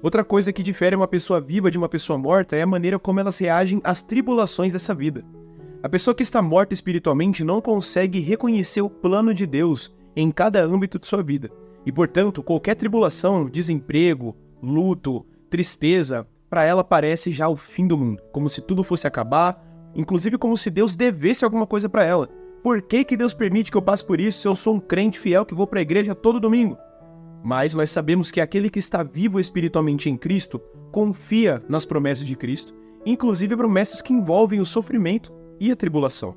Outra coisa que difere uma pessoa viva de uma pessoa morta é a maneira como elas reagem às tribulações dessa vida. A pessoa que está morta espiritualmente não consegue reconhecer o plano de Deus em cada âmbito de sua vida. E, portanto, qualquer tribulação, desemprego, luto, tristeza, para ela parece já o fim do mundo, como se tudo fosse acabar, inclusive como se Deus devesse alguma coisa para ela. Por que Deus permite que eu passe por isso se eu sou um crente fiel que vou para a igreja todo domingo? Mas nós sabemos que aquele que está vivo espiritualmente em Cristo confia nas promessas de Cristo, inclusive promessas que envolvem o sofrimento e a tribulação.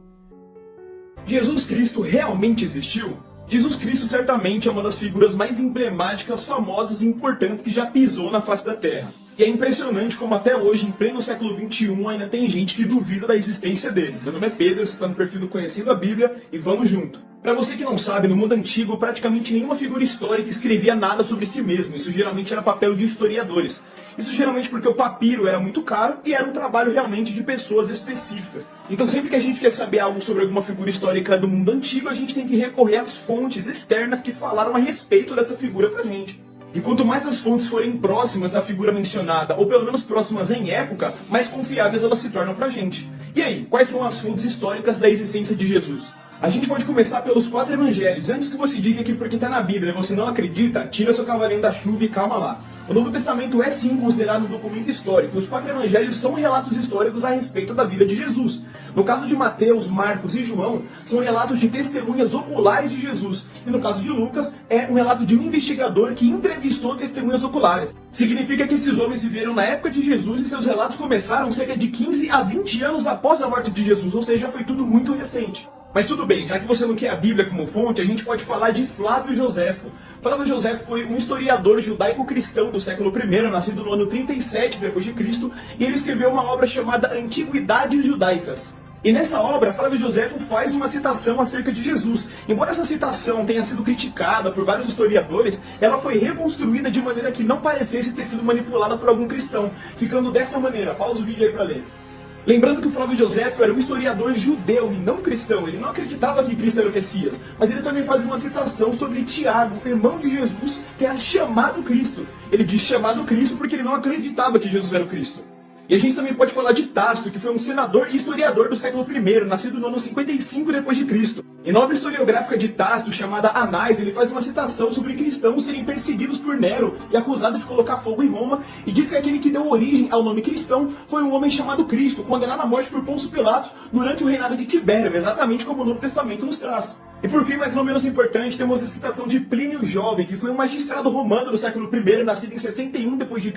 Jesus Cristo realmente existiu? Jesus Cristo certamente é uma das figuras mais emblemáticas, famosas e importantes que já pisou na face da Terra. E é impressionante como até hoje, em pleno século XXI, ainda tem gente que duvida da existência dele. Meu nome é Pedro, você está no perfil do Conhecendo a Bíblia e vamos junto. Para você que não sabe, no mundo antigo, praticamente nenhuma figura histórica escrevia nada sobre si mesmo. Isso geralmente era papel de historiadores. Isso geralmente porque o papiro era muito caro e era um trabalho realmente de pessoas específicas. Então sempre que a gente quer saber algo sobre alguma figura histórica do mundo antigo, a gente tem que recorrer às fontes externas que falaram a respeito dessa figura pra gente. E quanto mais as fontes forem próximas da figura mencionada, ou pelo menos próximas em época, mais confiáveis elas se tornam pra gente. E aí, quais são as fontes históricas da existência de Jesus? A gente pode começar pelos 4 evangelhos. Antes que você diga que porque está na Bíblia você não acredita, tira seu cavalinho da chuva e calma lá. O Novo Testamento é sim considerado um documento histórico. Os 4 evangelhos são relatos históricos a respeito da vida de Jesus. No caso de Mateus, Marcos e João, são relatos de testemunhas oculares de Jesus. E no caso de Lucas, é um relato de um investigador que entrevistou testemunhas oculares. Significa que esses homens viveram na época de Jesus e seus relatos começaram cerca de 15 a 20 anos após a morte de Jesus, ou seja, foi tudo muito recente. Mas tudo bem, já que você não quer a Bíblia como fonte, a gente pode falar de Flávio Joséfo. Flávio Joséfo foi um historiador judaico-cristão do século I, nascido no ano 37 d.C., e ele escreveu uma obra chamada Antiguidades Judaicas. E nessa obra, Flávio Joséfo faz uma citação acerca de Jesus. Embora essa citação tenha sido criticada por vários historiadores, ela foi reconstruída de maneira que não parecesse ter sido manipulada por algum cristão, ficando dessa maneira. Pausa o vídeo aí para ler. Lembrando que o Flávio Joséfo era um historiador judeu e não cristão, ele não acreditava que Cristo era o Messias, mas ele também faz uma citação sobre Tiago, irmão de Jesus, que era chamado Cristo. Ele diz chamado Cristo porque ele não acreditava que Jesus era o Cristo. E a gente também pode falar de Tácito, que foi um senador e historiador do século I, nascido no ano 55 d.C. Em na obra historiográfica de Tácito, chamada Anais, ele faz uma citação sobre cristãos serem perseguidos por Nero e acusados de colocar fogo em Roma, e diz que aquele que deu origem ao nome cristão foi um homem chamado Cristo, condenado à morte por Pôncio Pilatos durante o reinado de Tibério, exatamente como o Novo Testamento nos traz. E por fim, mas não menos importante, temos a citação de Plínio Jovem, que foi um magistrado romano do século I, nascido em 61 d.C.,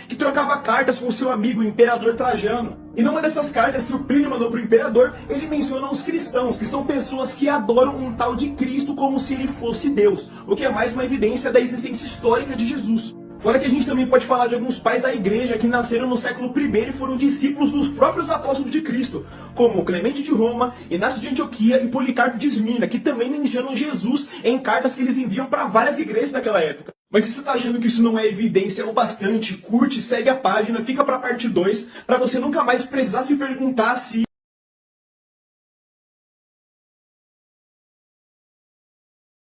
que trocava cartas com seu amigo, o imperador Trajano. E numa dessas cartas que o Plínio mandou para o imperador, ele menciona os cristãos, que são pessoas que adoram um tal de Cristo como se ele fosse Deus, o que é mais uma evidência da existência histórica de Jesus. Fora que a gente também pode falar de alguns pais da igreja que nasceram no século I e foram discípulos dos próprios apóstolos de Cristo, como Clemente de Roma, Inácio de Antioquia e Policarpo de Esmirna, que também mencionam Jesus em cartas que eles enviam para várias igrejas daquela época. Mas se você está achando que isso não é evidência o bastante, curte, segue a página, fica para a parte 2, para você nunca mais precisar se perguntar se